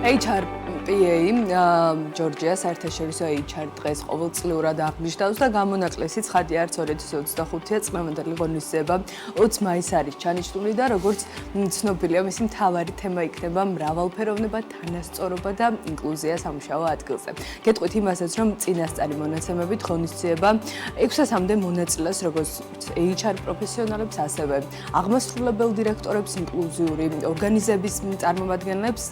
HRPA ჯორჯია საერთაშორისო HR დღეს ყოველწლიურად აღნიშნავს და გამონაკლისი ცხადი არც 2025-ია წლევანდელი ღონისძიება 20 მაისს არის ჩანიშნული და როგორც ცნობილია მისი მთავარი თემა იქნება მრავალფეროვნება, თანასწორობა და ინკლუზია სამუშაო ადგილზე. გეტყვით იმასაც, რომ წინასწარი მონაცემებით ღონისძიება 600-მდე მონაწილეს როგორც HR პროფესიონალებს, ასევე აღმასრულებელ დირექტორებს, ინკლუზიური ორგანიზების წარმომადგენლებს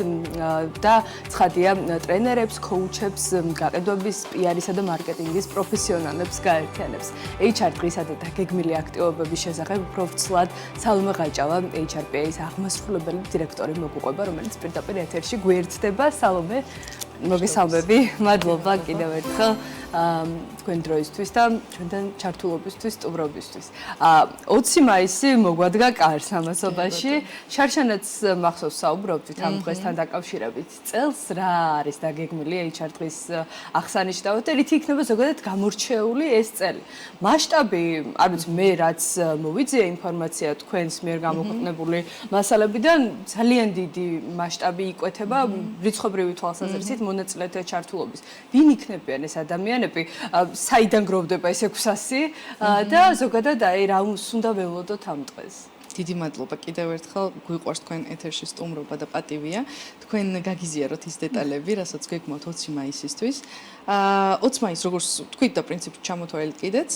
და ცხადია ტრენერებს, კოუჩებს, გაყიდვების, PR-ისა და მარკეტინგის პროფესიონალებს გაერთიანებს. HR დღისა და დაგეგმილი აქტივობების შესახებ უფრო ვცლად სალომე ღაჭავა, HRPA-ის აღმასრულებელი დირექტორი მოგუყვება, რომელიც პირდაპირ ეთერში გვერდდება. სალომე, მოგესალმები. მადლობა კიდევ ერთხელ თქვენ დროისთვის და ჩვენთან ჩართულობისთვის, სტუმრობისთვის. 20 მაისი მოგვადგა კარს ამასობაში. შარშანაც მახსოვს საუბრობდით ამ დღესთან დაკავშირებით. წელს რა არის დაგეგმილი HR დღის აღსანიშნავად და რითი იქნება ზოგადად გამორჩეული ეს წელი. მასშტაბი, არ ვიცი, მე რაც მოვიძია ინფორმაცია თქვენს მიერ გამოქვეყნებული მასალებიდან ძალიან დიდი მასშტაბი იკვეთება რიცხობრივი თვალსაზრისით მონაწილეთა ჩართულობის. ვინ იქნებიან ეს ადამიანები? საიდან გროვდება ეს 600 და ზოგადად რა უნდა ველოდოთ ამ დღეს? დიდი მადლობა კიდევ ერთხელ გვიყვარს თქვენ ეთერში სტუმრობა და პატივია. თქვენ გაგიზიაროთ ის დეტალები, რასაც გეგმავთ 20 მაისისთვის. 20 მაისს როგორც თქვით და პრინციპით ჩამოთვალეთ კიდეც,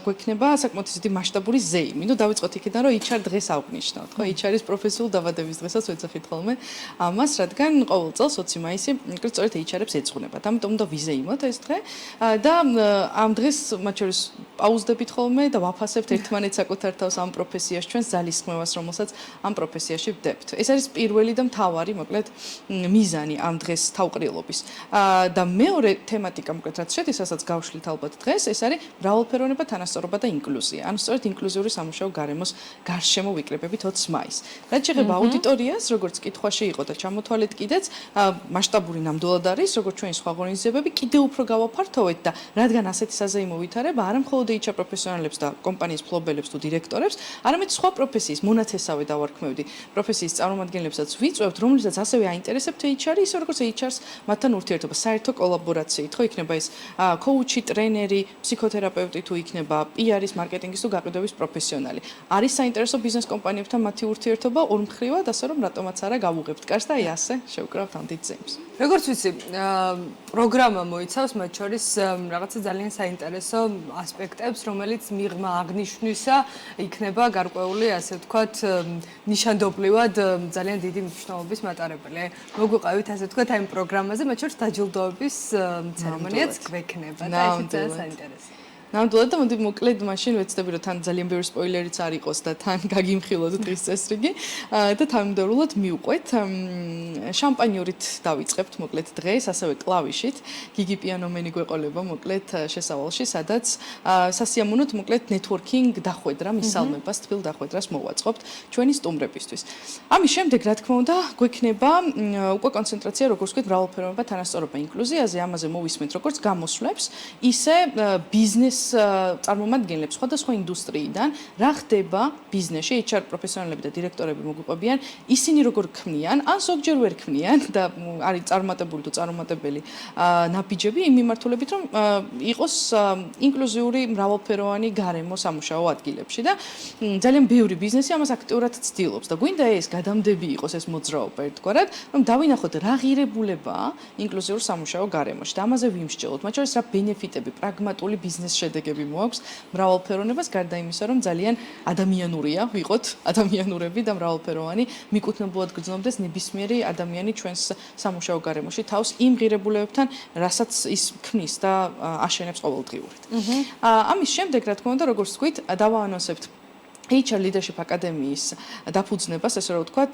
გვექნება საკმაოდ დიდი მასშტაბური ზეიმი. ნუ დავიწყოთ იქიდან, რომ HR დღეს აღნიშნავთ, ხო? HR-ის პროფესიულ დაბადების დღესაც ვეძახით ხოლმე ამას, რადგან ყოველ წელს 20 მაისი სწორედ HR-ებს ეძღვნებათ. ამიტომ უნდა ვიზეიმოთ ეს დღე და ამ დღეს მათ შორის პაუზდებით ხოლმე და ვაფასებთ ერთმანეთს საკუთარ თავს ამ პროფესიაში ჩვენს ძალისხმევას, რომელსაც ამ პროფესიაში ვდებთ. ეს არის პირველი და მთავარი, მოკლედ, მიზანი ამ დღეს თავყრილობის. და მეორე თემატიკა, მოკლედ, რაც შედის, რასაც გავშლით ალბათ დღეს, ეს არის მრავალფეროვნება, თანასწორობა და ინკლუზია. ანუ სწორედ ინკლუზიური სამუშაო გარემოს გარშემო ვიკრიბებით 20 მაისს. რაც შეეხება აუდიტორიას, როგორც კითხვაში იყო და ჩამოთვალეთ კიდეც, მასშტაბური ნამდვილად არის, როგორც ჩვენი სხვა ღონისძიებები, კიდევ უფრო გავაფართოვეთ და რადგან ასეთი საზეიმო ვითარება, არა მხოლოდ HR პროფესიონალებს და კომპანიის მფლობელებს თუ დირექტორებს, არამედ სხვა პროფესიის მონაცესავე დავარქმევდი პროფესიის წარმომადგენლებსაც ვიწვევთ, რომლებსაც ასევე აინტერესებთ HR-ი, ისე როგორც HR-ს მათთან ურთიერთობა, საერთო კოლაბორაციით, ხო იქნება ეს კოუჩი, ტრენერი, ფსიქოთერაპევტი თუ იქნება PR-ის, მარკეტინგის თუ გაყიდვების პროფესიონალი. არის საინტერესო ბიზნეს კომპანიებთან მათი ურთიერთობა ორმხრივად, ასე რომ რატომაც არა გავუღებთ კარს და აი ასე შევკრავთ ამ დიდ ზეიმს. როგორც ვიცი, პროგრამა მოიცავს მათ შორის რაღაცა ძალიან საინტერესო ასპექტებს, რომელიც მიღმა აღნიშვნისა იქნება გარკვეული, ასე ვთქვათ, ნიშანდობლივად ძალიან დიდი მნიშვნელობის მატარებელი. მოგვიყევით, ასე ვთქვათ, აი პროგრამაზე, მათ შორის დაჯილდოების ცერემონიაც გვექნება და ეს ძალიან საინტერესოა. ნამდვილად და მოდი მოკლედ მაშინ ვეცდები რომ თან ძალიან ბევრი სპოილერიც არ იყოს და თან გაგიმხილოთ დღის წესრიგი და თანმიმდევრულად მივყვეთ შამპანიურით დავიწყებთ მოკლედ დღეს ასევე კლავიშით გიგი პიანომენი გვეყოლება მოკლედ შესავალში სადაც სასიამოვნოდ მოკლედ ნეტვორკინგ დახვედრა მისალმებას თბილ დახვედრას მოვაწყობთ ჩვენი სტუმრებისთვის. ამის შემდეგ რა თქმა უნდა გვექნება უკვე კონცენტრაცია როგორც ვთქვით მრავალფეროვნება თანასწორობა ინკლუზიაზე ამაზე მოვისმენთ როგორც გამოსვლებს ისე ბიზნეს წარმომადგენლებს სხვადასხვა ინდუსტრიიდან რა ხდება ბიზნესში HR პროფესიონალები და დირექტორები მოგვიყვებიან ისინი როგორ ქმნიან ან ზოგჯერ ვერ ქმნიან და არის წარმატებული თუ წარუმატებელი ნაბიჯები იმ მიმართულებით რომ იყოს ინკლუზიური მრავალფეროვანი გარემო სამუშაო ადგილებში და ძალიან ბევრი ბიზნესი ამას აქტიურად ცდილობს და გვინდა ეს გადამდები იყოს ეს მოძრაობა ერთგვარად რომ დავინახოთ რა ღირებულებაა ინკლუზიურ სამუშაო გარემოში და ამაზე ვიმსჯელოთ მათ შორის რა ბენეფიტები პრაგმატული ბიზნეს შედეგები მოაქვს მრავალფეროვნებას გარდა იმისა რომ ძალიან ადამიანურია ვიყოთ ადამიანურები და მრავალფეროვანი მიკუთვნებულად გრძნობდეს ნებისმიერი ადამიანი ჩვენს სამუშაო გარემოში თავს იმ ღირებულებებთან რასაც ის ქმნის და აშენებს ყოველდღიურად. ამის შემდეგ რა თქმა უნდა როგორც ვთქვით დავაანონსებთ HR Leadership Academy-ის დაფუძნებას, ესე რომ ვთქვათ,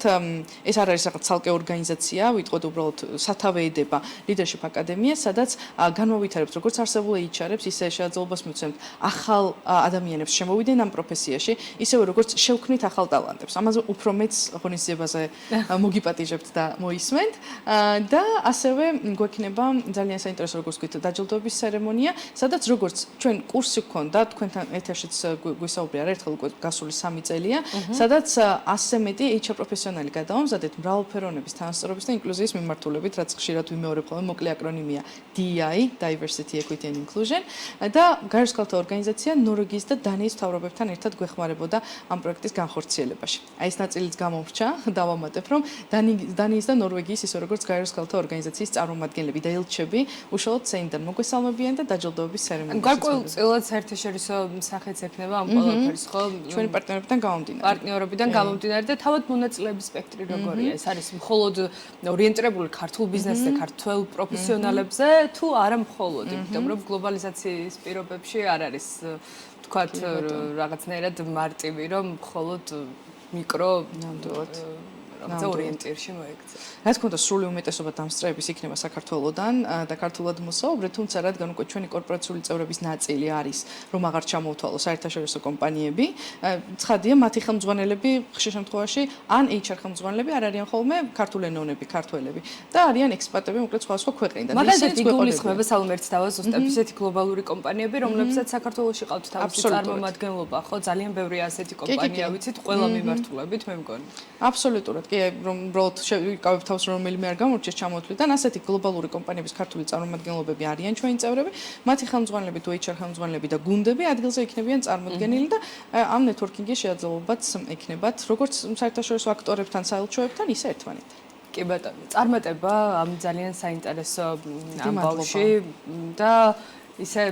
ეს არ არის რაღაც ცალკე ორგანიზაცია, ვიტყოდ უბრალოდ სათავე ედება Leadership Academy-ს, სადაც განმოვითარებთ როგორც არსებულ HR-ებს, ისე შეაძლებლობას მივცემთ ახალ ადამიანებს შემოვიდნენ ამ პროფესიაში, ისევე როგორც შევქმნით ახალ ტალანტებს. ამაზე უფრო მეც ღონისძიებაზე მოგიპატიჟებთ და მოისმენთ და ასევე გვექნება ძალიან საინტერესო როგორც ვთქვით დაჯილდოების ცერემონია, სადაც როგორც ჩვენ კურსი გქონდა, თქვენთან ეთერშიც გვისაუბრე არაერთხელ უკვე ჩამოსული 3 წელია, სადაც 100 მეტი HR პროფესიონალი გადავამზადეთ მრავალფეროვნების, თანასწორობის და ინკლუზიის მიმართულებით, რაც ხშირად ვიმეორებ ხოლმე მოკლე აკრონიმია DEI, Diversity, Equity and Inclusion და გარშემო ქალთა ორგანიზაცია ნორვეგიის და დანიის მთავრობებთან ერთად გვეხმარებოდა ამ პროექტის განხორციელებაში. აი ეს ნაწილიც გამომრჩა, დავამატებ, რომ დანიის და ნორვეგიის ისე როგორც გარშემო ქალთა ორგანიზაციის წარმომადგენლები და ელჩები უშუალოდ სეინდან მოგვესალმებიან და დაჯილდოების ცერემონიას. გარკვეულწილად საერთაშორისო სახეც ექნება ამ ყველაფერს, ხო? ჩვენი პარტნიორებიდან გამომდინარე. პარტნიორებიდან გამომდინარე და თავად მონაწილეების სპექტრი როგორია? ეს არის მხოლოდ ორიენტირებული ქართულ ბიზნესზე, ქართულ პროფესიონალებზე თუ არა მხოლოდ, იმიტომ რომ გლობალიზაციის პირობებში არ არის თქვათ რაღაცნაირად მარტივი, რომ მხოლოდ მიკრო ნამდვილად რაღაცა ორიენტირში მოექცე. რა თქმა უნდა, სრული უმეტესობა დამსწრეების იქნება საქართველოდან და ქართულად მოსაუბრე, თუმცა რადგან უკვე ჩვენი კორპორაციული წევრების ნაწილი არის, რომ აღარ ჩამოვთვალო საერთაშორისო კომპანიები, ცხადია, მათი ხელმძღვანელები ხშირ შემთხვევაში ან HR ხელმძღვანელები არ არიან ხოლმე ქართულენოვნები, ქართველები და არიან ექსპატები, მოკლედ სხვადასხვა ქვეყნიდან. მაგალითად, იგულისხმება საომერც დავაზუსტებ ისეთი გლობალური კომპანიები, რომლებსაც საქართველოში ყავთ თავისი წარმომადგენლობა, ხო? ძალიან ბევრია ასეთი კომპანია, ვიცით, ყველა მიმართულებით, მე მგონი. აბსოლუტურად. კი, რომ უბრალოდ შევიკავებ თავს რომელიმე არ გამორჩეს ჩამოთვლიდან, ასეთი გლობალური კომპანიების ქართული წარმომადგენლობები არიან ჩვენი წევრები, მათი ხელმძღვანელები თუ HR ხელმძღვანელები და გუნდები ადგილზე იქნებიან წარმოდგენილი და ამ ნეტვორკინგის შეაძლებლობაც ექნებათ, როგორც საერთაშორისო აქტორებთან, საელჩოებთან, ისე ერთმანეთთან. კი ბატონო, წარმატება ამ ძალიან საინტერესო ამბავში და ისე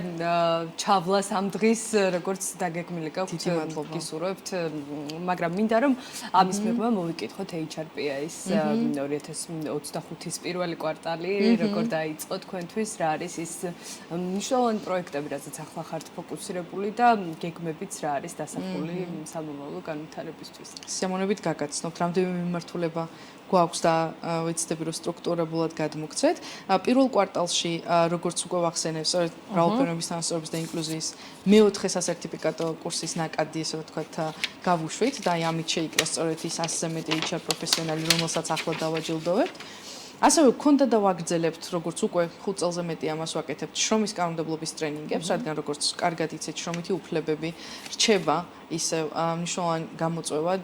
ჩავლას ამ დღის როგორც დაგეგმილი გაქვთ გისურვებთ, მაგრამ მინდა რომ ამის მიღება მოვიკითხოთ HRPA-ის 2025-ის პირველი კვარტალი, როგორ დაიწყო თქვენთვის, რა არის ის მნიშვნელოვანი პროექტები, რაზეც ახლა ხართ ფოკუსირებული და გეგმებიც რა არის დასახული სამომავლო განვითარებისთვის. სიამოვნებით გაგაცნობთ, რამდენი მიმართულება გვაქვს და ვიცდები რომ სტრუქტურებულად გადმოგცეთ. პირველ კვარტალში როგორც უკვე ვახსენებ, სწორედ მრავალფეროვნების თანასწორობის და ინკლუზიის მეოთხე სასერტიფიკატო კურსის ნაკადი, ესე ვთქვათ, გავუშვით და აი ამით შეიკრა სწორედ ის 100 მეტი HR პროფესიონალი, რომელსაც ახლა დავაჯილდოვებთ. ასევე ვქონდა და ვაგრძელებთ, როგორც უკვე 5 წელზე მეტი ამას ვაკეთებთ, შრომის კანონმდებლობის ტრენინგებს, რადგან როგორც კარგად იცით, შრომითი უფლებები რჩება ისე მნიშვნელოვანი გამოწვევად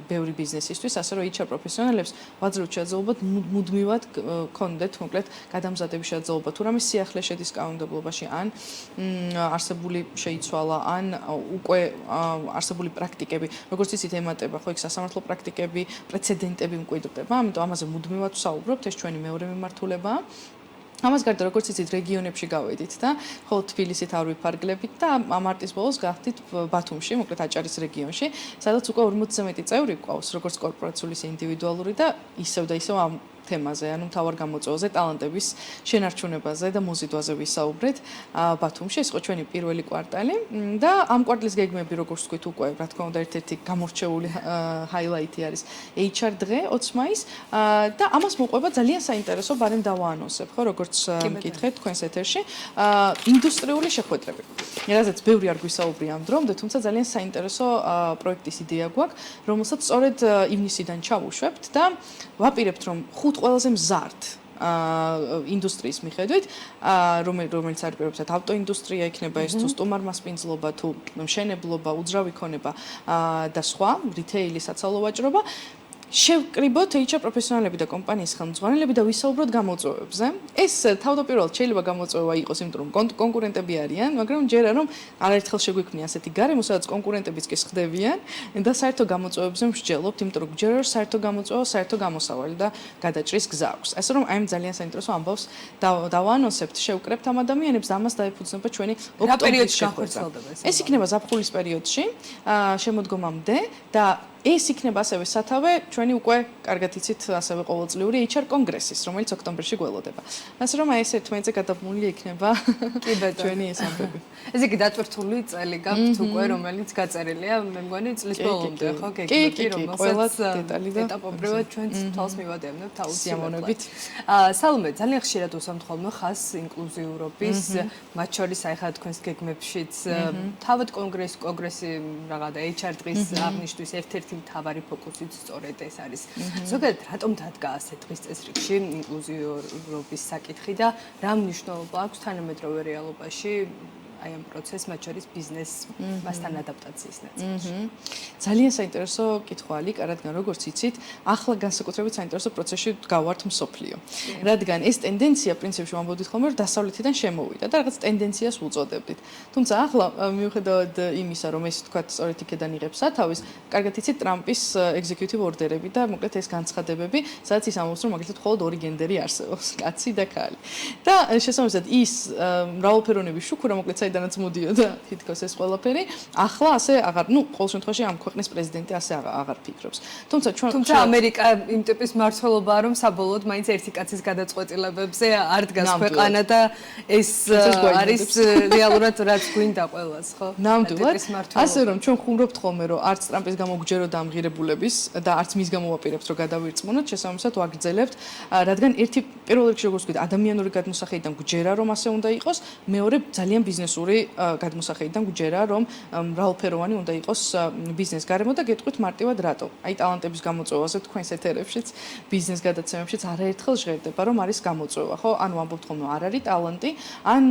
ბევრი ბიზნესისთვის, ასე რომ HR პროფესიონალებს ვაძლევთ შეაძლებლობად მუდმივად გქონდეთ, მოკლედ, გადამზადების შეაძლებლობა, თუ რამე სიახლე შედის კანონმდებლობაში, ან არსებული შეიცვალა, ან უკვე არსებული პრაქტიკები, როგორც იცით, ემატება, ხო, იქ სასამართლო პრაქტიკები, პრეცედენტები მკვიდრდება, ამიტომ ამაზე მუდმივად ვსაუბრობთ, ეს ჩვენი მეორე მიმართულებაა. ამას გარდა როგორც იცით რეგიონებში გავედით და ხოლო თბილისით არ ვიფარგლებით და მარტის ბოლოს გახდით ბათუმში, მოკლედ აჭარის რეგიონში, სადაც უკვე 40-ზე მეტი წევრი გვყავს, როგორც კორპორაციული, ინდივიდუალური და ისევ ამ თემაზე, ანუ მთავარ გამოწვევაზე, ტალანტების შენარჩუნებაზე და მოზიდვაზე ვისაუბრეთ ბათუმში, ეს იყო ჩვენი პირველი კვარტალი და ამ კვარტლის გეგმები, როგორც ვთქვით, უკვე რა თქმა უნდა ერთ-ერთი გამორჩეული ჰაილაიტი არის HR დღე 20 მაისს და ამას მოყვება ძალიან საინტერესო ბარემ დავაანონსებ, ხო, როგორც მკითხეთ თქვენს ეთერში, ინდუსტრიული შეხვედრები. რაზეც ბევრი არ გვისაუბრია ამ დრომდე, თუმცა ძალიან საინტერესო პროექტის იდეა გვაქვს, რომელსაც სწორედ ივნისიდან ჩავუშვებთ და ვაპირებთ, რომ 5 ყველაზე მზარდ ინდუსტრიის მიხედვით, რომელიც არის პირობითად ავტოინდუსტრია, იქნება ეს თუ სტუმარმასპინძლობა, თუ მშენებლობა, უძრავი ქონება და სხვა, რითეილი, საცალო ვაჭრობა, შევკრიბოთ HR პროფესიონალები და კომპანიის ხელმძღვანელები და ვისაუბროთ გამოწვევებზე. ეს თავდაპირველად შეიძლება გამოწვევა იყოს, იმიტომ რომ კონკურენტები არიან, მაგრამ ჯერა რომ არაერთხელ შეგვიქმნია ასეთი გარემო, სადაც კონკურენტებიც კი სხდებიან და საერთო გამოწვევებზე მსჯელობთ, იმიტომ რომ ჯერა რომ საერთო გამოწვევა, საერთო გამოსავალი და გადაჭრის გზა აქვს. ასე რომ აი ამ ძალიან საინტერესო ამბავს დავაანონსებთ, შევკრებთ ამ ადამიანებს და ამას დაეფუძნება ჩვენი ოქტომბრის შეხვედრა. ეს იქნება ზაფხულის პერიოდში, შემოდგომამდე და ეს იქნება ასევე სათავე ჩვენი უკვე კარგად იცით ასევე ყოველწლიური HR კონგრესის, რომელიც ოქტომბერში გველოდება. ასე რომ აი ეს ერთმანეთზე გადაბმული იქნება ჩვენი ეს ამბები. ესე იგი დატვირთული წელი გაქვთ უკვე, რომელიც გაწერილია, მე მგონი წლის ბოლომდე, ხო, გეგმები, რომელსაც ეტაპობრივად ჩვენც თვალს მივადევნებთ აუცილებლად. სალომე, ძალიან ხშირად უსამთ ხოლმე ხას ინკლუზიურობის, მათ შორის აი ხა თქვენს გეგმებშიც თავად კონგრესი რაღაცა და HR დღის აღნიშვნის ერთ-ერთი მთავარი ფოკუსიც სწორედ ეს არის. ზოგადად რატომ დადგა ასე დღის წესრიგში ინკლუზიურობის საკითხი და რა მნიშვნელობა აქვს თანამედროვე რეალობაში აი ამ პროცესს, მათ შორის ბიზნესთან ადაპტაციის ნაწილში. ძალიან საინტერესო კითხვალი, რადგან როგორც იცით, ახლა განსაკუთრებით საინტერესო პროცესში გავართ მსოფლიო. რადგან ეს ტენდენცია პრინციპში ვამბობდით ხოლმე, რომ დასავლეთიდან შემოვიდა და რაღაც ტენდენციას უწოდებდით. თუმცა ახლა მიუხედავად იმისა, რომ ეს თქვა სწორედ იქედან იღებს სათავეს, კარგად იცით ტრამპის executive order-ები და მოკლედ ეს განცხადებები, სადაც ის ამბობს, რომ მაგალითად მხოლოდ ორი გენდერი არსებობს, კაცი და ქალი. და შესაბამისად ის მრავალფეროვნების შუქურა მოკლედ საიდანაც მოდიოდა თითქოს ეს ყველაფერი, ახლა ასე აღარ, ყოველ შემთხვევაში ამ ქვეყნის პრეზიდენტი ასე აღარ ფიქრობს. თუმცა ამერიკა იმ ტიპის მმართველობაა, რომ საბოლოოდ მაინც ერთი კაცის გადაწყვეტილებებზე არ დგას ქვეყანა და ეს არის რეალურად რაც გვინდა ყველას, ხო? ნამდვილად. ასე რომ ჩვენ ხუმრობთ ხოლმე, რომ არც ტრამპის გამო გვჯეროდა ამ ღირებულების და არც მის გამო ვაპირებთ, რომ გადავირწმუნოთ, შესაბამისად ვაგრძელებთ, რადგან ერთი პირველ რიგში როგორც ვთქვით, ადამიანური გადმოსახედიდან გვჯერა, რომ ასე უნდა იყოს, მეორე ძალიან ბიზნესური გადმოსახედიდან გვჯერა, რომ მრავალფეროვანი უნდა იყოს ბიზნეს გარემო და გეტყვით მარტივად რატო. აი ტალანტების გამოწვევაზე თქვენს ეთერებშიც, ბიზნეს გადაცემებშიც არაერთხელ ჟღერდება, რომ არის გამოწვევა, ხო? ანუ ვამბობთ ხოლმე არ არის ტალანტი, ან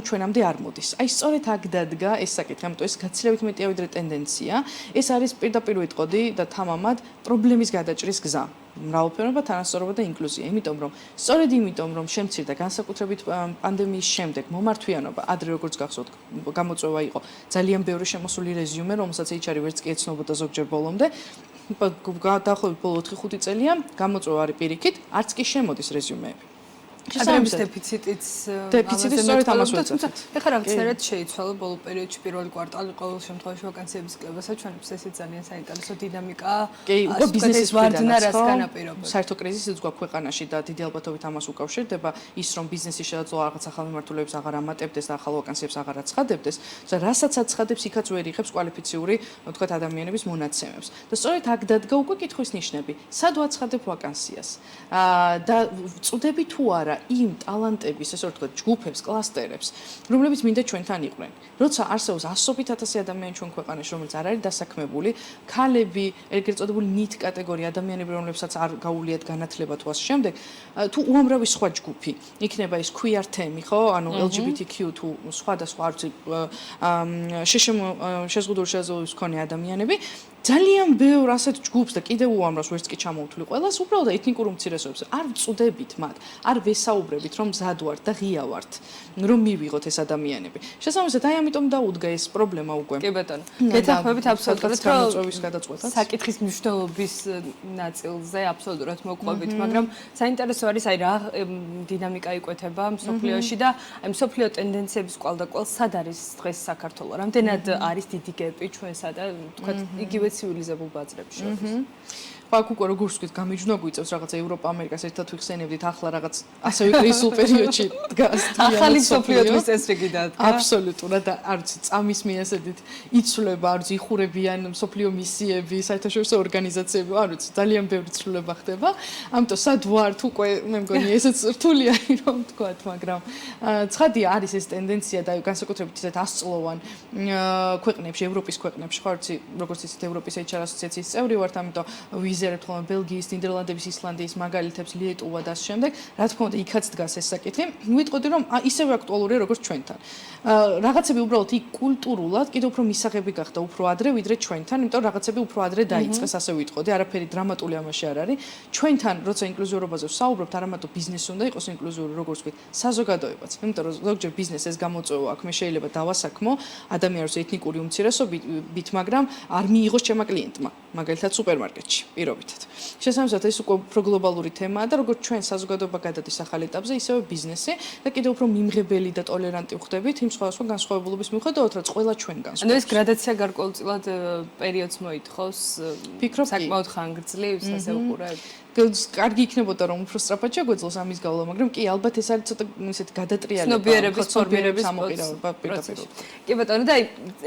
ჩვენამდე არ მოდის. აი სწორედ აქ დადგა ეს საკითხი, ამიტომ ეს გაცილებით მეტია ვიდრე ტენდენცია. ეს არის პირდაპირ ვიტყოდი და თამამად პრობლემის გადაჭრის გზა. მრავალფეროვნება, თანასწორობა და ინკლუზია. იმიტომ რომ შემცირდა განსაკუთრებით პანდემიის შემდეგ მომართვიანობა, ადრე როგორც გახსოვთ, გამოწვევა იყო ძალიან ბევრი შემოსული რეზიუმე, რომელსაც HR-ი ვერც კი ეცნობოდა ზოგჯერ ბოლომდე. დაახლოებით ბოლო 4-5 წელია გამოწვევა არის პირიქით, არც კი შემოდის რეზიუმეები. კადრების დეფიციტიც სწორედ ამას ვეძებთ. ეხლა რაღაცნაირად შეიცვალა ბოლო პერიოდში პირველი კვარტალი ყოველ შემთხვევაში ვაკანსიების კლებასაც ჩვენებს ესეც ძალიან საინტერესო დინამიკა. კი, უკვე ბიზნესის ვარდნა რას განაპირობებს. საერთო კრიზისიც გვაქვს ქვეყანაში და დიდი ალბათობით ამას უკავშირდება ის, რომ ბიზნესის შესაძლოა რაღაც ახალ მიმართულებს აღარ ამატებდეს და ახალ ვაკანსიებს აღარ აცხადებდეს, და რასაც აცხადებს, იქაც ვერ იღებს კვალიფიციური, თქვათ, ადამიანების მონაცემებს. და სწორედ აქ დადგა უკვე კითხვის ნიშნები. სად ვაცხადებ ვაკანსიას? და წუდები თუ არა იმ ტალანტების, ესე რომ ვთქვათ, ჯგუფებს, კლასტერებს, რომლებიც მინდა ჩვენთან იყვნენ. როცა არსებობს ასობით ათასი ადამიანი ჩვენ ქვეყანაში, რომელიც არ არის დასაქმებული, ქალები, ეგრეთ წოდებული NEET კატეგორია ადამიანები, რომლებსაც არ გაუვლიათ განათლება თუ ასე შემდეგ, თუ უამრავი სხვა ჯგუფი, იქნება ის queer თემი, ხო? ანუ LGBTQ თუ სხვადასხვა არც შეზღუდული შესაძლებლობის მქონე ადამიანები, ძალიან ბევრ ასეთ ჯგუფს და კიდევ უამრავს ვერც კი ჩამოვთვლი ყველას, უბრალოდ ეთნიკურ უმცირესობებს არ ვწუდებით მათ, არ ვესაუბრებით, რომ მზად ვართ და ღია ვართ, რომ მივიღოთ ეს ადამიანები. შესაბამისად, აი ამიტომ დაუდგა ეს პრობლემა უკვე. კი ბატონო. გეთანხმებით აბსოლუტურად, რომ საკითხის მნიშვნელობის ნაწილზე აბსოლუტურად მოყვებით, მაგრამ საინტერესო არის აი რა დინამიკა იკვეთება მსოფლიოში და აი მსოფლიო ტენდენციების კვალდაკვალ სად არის დღეს საქართველო? რამდენად არის დიდი გეპი ჩვენსა და თქვათ იგივე ცივილიზებულ ბაზრებში შორის. აქ უკვე როგორც ვთქვით, გამიჯვნა გვიწევს რაღაცა ევროპა, ამერიკას ერთად ვიხსენებდით, ახლა რაღაც ასევე კრიზისულ პერიოდში დგას. ახალი მსოფლიოთვის წესრიგი დადგა. აბსოლუტურად, არ ვიცი, წამის მიასედით იცვლება, არ ვიცი, იხურებიან მსოფლიო მისიები, საერთაშორისო ორგანიზაციები, არ ვიცი, ძალიან ბევრი ცვლილება ხდება. ამიტომ სად ვართ უკვე, მე მგონი ესეც რთულია რომ ვთქვათ, მაგრამ ცხადია არის ეს ტენდენცია და განსაკუთრებით ისეთ ასწლოვან ქვეყნებში, ევროპის ქვეყნებში, ხო, ვიცი, როგორც ისეთ ევროპის HR ასოციაციის წევრი ვართ, ამიტომ ვიზერებთ ხოლმე ბელგიის, ნიდერლანდების, ისლანდიის მაგალითებს, ლიეტუვა და ასე შემდეგ. რა თქმა უნდა, იქაც დგას ეს საკითხი. ვიტყოდი, რომ ისევე აქტუალურია როგორც ჩვენთან. რაღაცები უბრალოდ იქ კულტურულად კიდევ უფრო მისაღები გახდა უფრო ადრე ვიდრე ჩვენთან, იმიტომ რომ რაღაცები უფრო ადრე დაიწყეს, ასე ვიტყოდი, არაფერი დრამატული ამაში არ არის. ჩვენთან, როცა ინკლუზიურობაზე ვსაუბრობთ, არამატო ბიზნესი უნდა იყოს ინკლუზიური, როგორც ვთქვით, საზოგადოებაც. იმიტომ რომ ზოგჯერ ბიზნესს ეს გამოწვევა აქვს, მე შეიძლება დავასაქმო ადამიანს ეთნიკური უმცირესობით, მაგრამ არ მიიღოს ჩემმა კლიენტმა, მაგალითად სუპერმარკეტში. პირობითად. შესაბამისად, ეს უკვე უფრო გლობალური თემაა და როგორც ჩვენ საზოგადოება გადადის ახალ ეტაპზე, ისევე ბიზნესი და კიდევ უფრო მიმღებელი და ტოლერანტი ვხდებით იმ სხვადასხვა განსხვავებულობის მიუხედავად, რაც ყველა ჩვენ განსხვავდება. ანუ ეს გრადაცია გარკვეულწილად პერიოდს მოითხოვს, საკმაოდ ხანგრძლივს, ასე უყურებ. კარგი იქნებოდა რომ უფრო სწრაფად შეგვეძლოს ამის გავლა, მაგრამ კი ალბათ ეს არის ცოტა ისეთ გადატრიალება, ცნობიერების ფორმირების პროცესი. კი ბატონო, და აი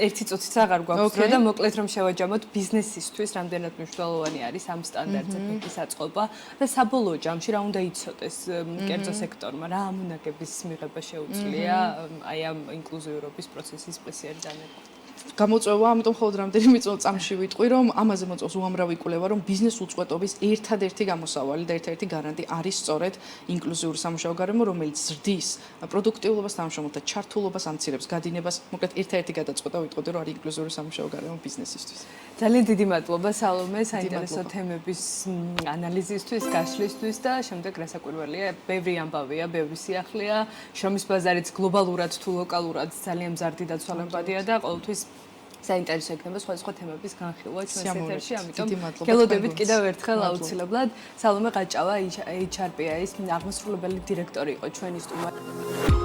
ერთი წუთიც აღარ გვაქვს დრო და მოკლედ რომ შევაჯამოთ ბიზნესისთვის რამდენად მნიშვნელოვანი არის ამ სტანდარტზე ფიქრის აწყობა და საბოლოო ჯამში რა უნდა იცოდეს კერძო სექტორმა, რა ამონაგების მიღება შეუძლია აი ამ ინკლუზიურობის პროცესის სპეციალიზანერად. გამოწვევა, ამიტომ მხოლოდ რამდენიმე წამში ვიტყვი, რომ ამაზე მოწევს უამრავი კვლევა, რომ ბიზნეს უწყვეტობის ერთადერთი გამოსავალი და ერთადერთი გარანტი არის სწორედ ინკლუზიური სამუშაო გარემო, რომელიც ზრდის პროდუქტიულობას, თანამშრომელთა ჩართულობას, ამცირებს გადინებას. მოკლედ ერთადერთი გადაწყვეტა ვიტყოდი, რომ არის ინკლუზიური სამუშაო გარემო ბიზნესისთვის. ძალიან დიდი მადლობა სალომე საინტერესო თემების ანალიზისთვის, გაშლისთვის და შემდეგ რასაკვირველია, ბევრი ამბავია, ბევრი სიახლეა, შრომის ბაზარიც გლობალურად თუ ლოკალურად ძალიან მზარდი დაცვალებადია და ყოველთვის საინტერესო იქნება სხვადასხვა თემების განხილვა ჩვენს ეთერში, ამიტომ გელოდებით კიდევ ერთხელ აუცილებლად სალომე ყაჭავა HRPI-ის აღმასრულებელი დირექტორი იყო ჩვენი სტუმარი.